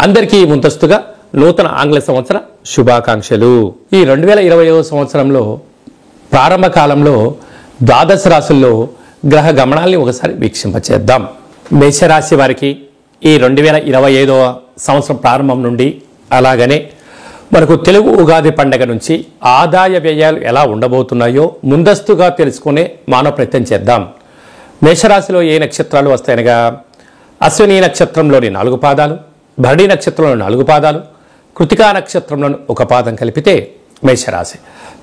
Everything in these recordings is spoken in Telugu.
అందరికీ ముందస్తుగా నూతన ఆంగ్ల సంవత్సర శుభాకాంక్షలు. ఈ 2020వ సంవత్సరంలో ప్రారంభ కాలంలో ద్వాదశ రాశుల్లో గ్రహ గమనాల్ని ఒకసారి వీక్షింపచేద్దాం. మేషరాశి వారికి ఈ 2025వ సంవత్సరం ప్రారంభం నుండి అలాగనే మనకు తెలుగు ఉగాది పండగ నుంచి ఆదాయ వ్యయాలు ఎలా ఉండబోతున్నాయో ముందస్తుగా తెలుసుకునే మానవ ప్రయత్నం చేద్దాం. మేషరాశిలో ఏ నక్షత్రాలు వస్తాయనగా అశ్విని నక్షత్రంలోని 4 పాదాలు, భరణి నక్షత్రంలోని 4 పాదాలు, కృతికా నక్షత్రంలోని 1 పాదం కలిపితే మేషరాశి.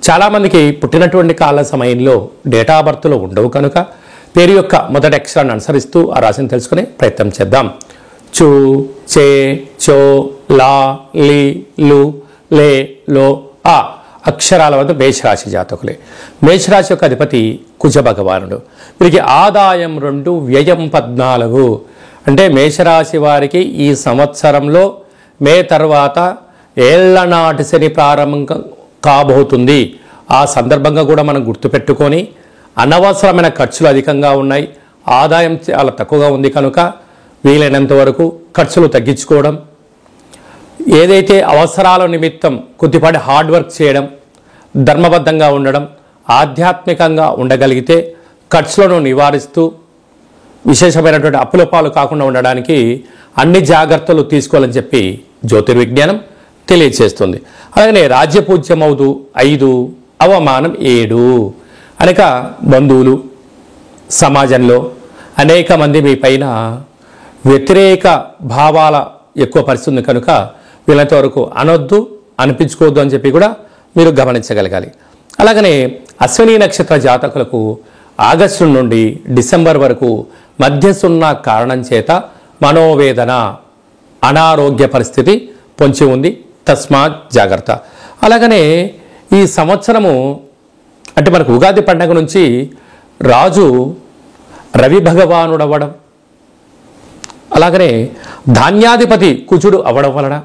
చాలామందికి పుట్టినటువంటి కాల సమయంలో డేటా ఆఫ్ బర్త్లో ఉండవు కనుక పేరు యొక్క మొదటి అక్షరాన్ని అనుసరిస్తూ ఆ రాశిని తెలుసుకునే ప్రయత్నం చేద్దాం. చు, చే, చో, లా, లి, లు, లే, లో, ఆ అక్షరాల వద్ద మేషరాశి జాతకులే. మేషరాశి యొక్క అధిపతి కుజ భగవానుడు. వీరికి ఆదాయం 2, వ్యయం 14. అంటే మేషరాశి వారికి ఈ సంవత్సరంలో మే తర్వాత ఏళ్లనాటి శని ప్రారంభం కాబోతుంది. ఆ సందర్భంగా కూడా మనం గుర్తుపెట్టుకొని అనవసరమైన ఖర్చులు అధికంగా ఉన్నాయి, ఆదాయం చాలా తక్కువగా ఉంది కనుక వీలైనంత వరకు ఖర్చులు తగ్గించుకోవడం, ఏదైతే అవసరాల నిమిత్తం కొద్దిపాటి హార్డ్ వర్క్ చేయడం, ధర్మబద్ధంగా ఉండడం, ఆధ్యాత్మికంగా ఉండగలిగితే ఖర్చులను నివారిస్తూ విశేషమైనటువంటి అప్పుల పాలు కాకుండా ఉండడానికి అన్ని జాగ్రత్తలు తీసుకోవాలని చెప్పి జ్యోతిర్విజ్ఞానం తెలియచేస్తుంది. అలాగనే రాజ్యపూజ్యమవుదు 5, అవమానం 7. అనేక బంధువులు సమాజంలో అనేక మంది మీ పైన వ్యతిరేక భావాల ఎక్కువ పరిస్థితుంది కనుక వీళ్ళంత వరకు అనొద్దు, అనిపించుకోవద్దు అని చెప్పి కూడా మీరు గమనించగలగాలి. అలాగనే అశ్విని నక్షత్ర జాతకులకు ఆగస్టు నుండి డిసెంబర్ వరకు మధ్యసున్న కారణం చేత మనోవేదన, అనారోగ్య పరిస్థితి పొంచి ఉంది, తస్మాత్ జాగ్రత్త. అలాగనే ఈ సంవత్సరము అంటే మనకు ఉగాది పండగ నుంచి రాజు రవి భగవానుడు అవ్వడం, అలాగనే ధాన్యాధిపతి కుజుడు అవ్వడం వలన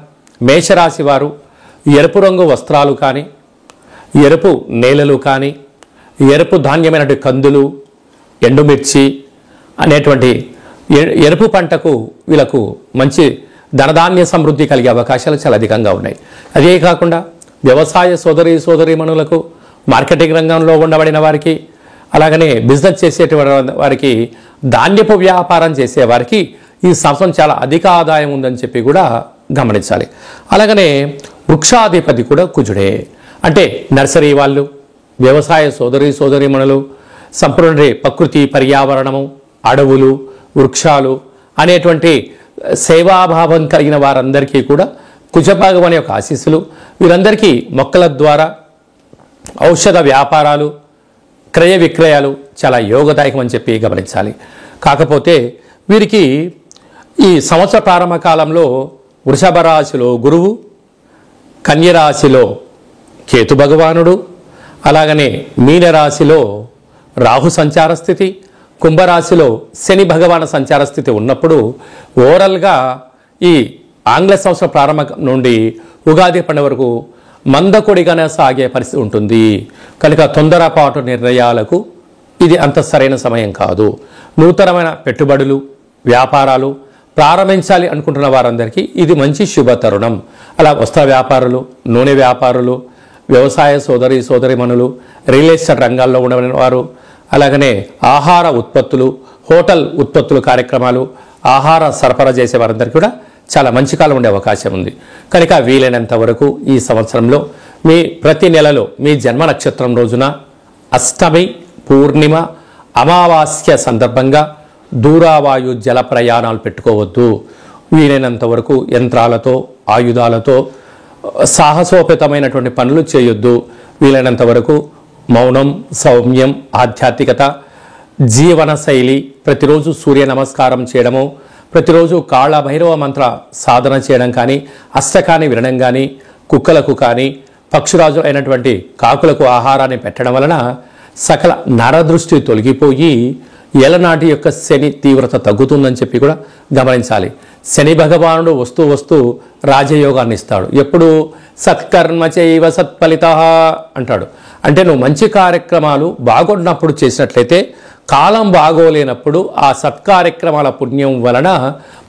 మేషరాశి వారు ఎరుపు రంగు వస్త్రాలు కానీ, ఎరుపు నేలలు కానీ, ఎరుపు ధాన్యమైనటువంటి కందులు, ఎండుమిర్చి అనేటువంటి ఎరుపు పంటకు వీళ్ళకు మంచి ధనధాన్య సమృద్ధి కలిగే అవకాశాలు చాలా అధికంగా ఉన్నాయి. అదే కాకుండా వ్యవసాయ సోదరీమణులకు, మార్కెటింగ్ రంగంలో ఉండబడిన వారికి, అలాగనే బిజినెస్ చేసేటువంటి వారికి, ధాన్యపు వ్యాపారం చేసేవారికి ఈ సంవత్సరం చాలా అధిక ఆదాయం ఉందని చెప్పి కూడా గమనించాలి. అలాగనే వృక్షాధిపతి కూడా కుజుడే. అంటే నర్సరీ వాళ్ళు, వ్యవసాయ సోదరీమణులు, సంపూర్ణ ప్రకృతి పర్యావరణము, అడవులు, వృక్షాలు అనేటువంటి సేవాభావం కలిగిన వారందరికీ కూడా కుజభగవాని యొక్క ఆశీస్సులు. వీరందరికీ మొక్కల ద్వారా ఔషధ వ్యాపారాలు, క్రయ విక్రయాలు చాలా యోగదాయకం అని చెప్పి గమనించాలి. కాకపోతే వీరికి ఈ సంవత్సర ప్రారంభ కాలంలో వృషభ రాశిలో గురువు, కన్యరాశిలో కేతు భగవానుడు, అలాగనే మీనరాశిలో రాహు సంచార స్థితి, కుంభరాశిలో శని భగవాన సంచార స్థితి ఉన్నప్పుడు ఓవరాల్గా ఈ ఆంగ్ల సంవత్సరం ప్రారంభం నుండి ఉగాది పండుగ వరకు మందకొడిగానే సాగే పరిస్థితి ఉంటుంది కనుక తొందరపాటు నిర్ణయాలకు ఇది అంత సరైన సమయం కాదు. నూతనమైన పెట్టుబడులు, వ్యాపారాలు ప్రారంభించాలి అనుకుంటున్న వారందరికీ ఇది మంచి శుభ తరుణం. అలా వస్త్ర వ్యాపారులు, నూనె వ్యాపారులు, వ్యవసాయ సోదరీమణులు, రియల్ ఎస్టేట్ రంగాల్లో ఉండబడిన వారు, అలాగనే ఆహార ఉత్పత్తులు, హోటల్ ఉత్పత్తులు కార్యక్రమాలు, ఆహార సరఫరా చేసే వారందరికీ కూడా చాలా మంచి కాలం ఉండే అవకాశం ఉంది. కనుక వీలైనంత వరకు ఈ సంవత్సరంలో మీ ప్రతి నెలలో మీ జన్మ నక్షత్రం రోజున అష్టమి, పూర్ణిమ, అమావాస్య సందర్భంగా దూరావాయు జల ప్రయాణాలు పెట్టుకోవద్దు. వీలైనంత వరకు యంత్రాలతో, ఆయుధాలతో సాహసోపేతమైనటువంటి పనులు చేయొద్దు. వీలైనంత వరకు మౌనం, సౌమ్యం, ఆధ్యాత్మికత, జీవన శైలి, ప్రతిరోజు సూర్య నమస్కారం చేయడము, ప్రతిరోజు కాళభైరవ మంత్ర సాధన చేయడం కానీ, అష్టకాన్ని వినడం కానీ, కుక్కలకు కానీ, పక్షురాజు అయినటువంటి కాకులకు ఆహారాన్ని పెట్టడం వలన సకల నరదృష్టి తొలగిపోయి ఏలనాటి యొక్క శని తీవ్రత తగ్గుతుందని చెప్పి కూడా గమనించాలి. శని భగవానుడు వస్తూ రాజయోగాన్ని ఇస్తాడు. ఎప్పుడు సత్కర్మ చైవ సత్ఫలిత అంటాడు. అంటే నువ్వు మంచి కార్యక్రమాలు బాగున్నప్పుడు చేసినట్లయితే కాలం బాగోలేనప్పుడు ఆ సత్కార్యక్రమాల పుణ్యం వలన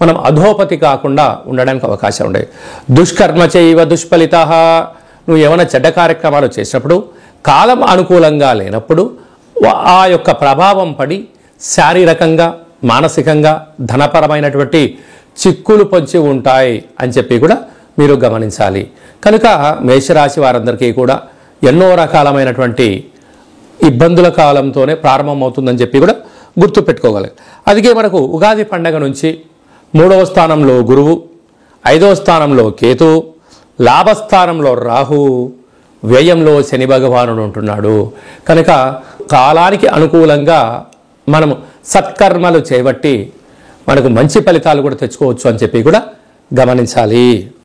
మనం అధోపతి కాకుండా ఉండడానికి అవకాశం ఉండేది. దుష్కర్మ చైవ దుష్ఫలిత, నువ్వు ఏమైనా చెడ్డ కార్యక్రమాలు చేసినప్పుడు కాలం అనుకూలంగా లేనప్పుడు ఆ యొక్క ప్రభావం పడి శారీరకంగా మానసికంగా ధనపరమైనటువంటి చిక్కులు పొంచి ఉంటాయి అని చెప్పి కూడా మీరు గమనించాలి. కనుక మేషరాశి వారందరికీ కూడా ఎన్నో రకాలమైనటువంటి ఇబ్బందుల కాలంతోనే ప్రారంభమవుతుందని చెప్పి కూడా గుర్తుపెట్టుకోగలరు. అందుకే మనకు ఉగాది పండగ నుంచి 3వ స్థానంలో గురువు, 5వ స్థానంలో కేతు, లాభస్థానంలో రాహు, వ్యయంలో శని భగవానుడు ఉంటున్నాడు. కనుక కాలానికి అనుకూలంగా మనము సత్కర్మలు చేపట్టి మనకు మంచి ఫలితాలు కూడా తెచ్చుకోవచ్చు అని చెప్పి కూడా గమనించాలి.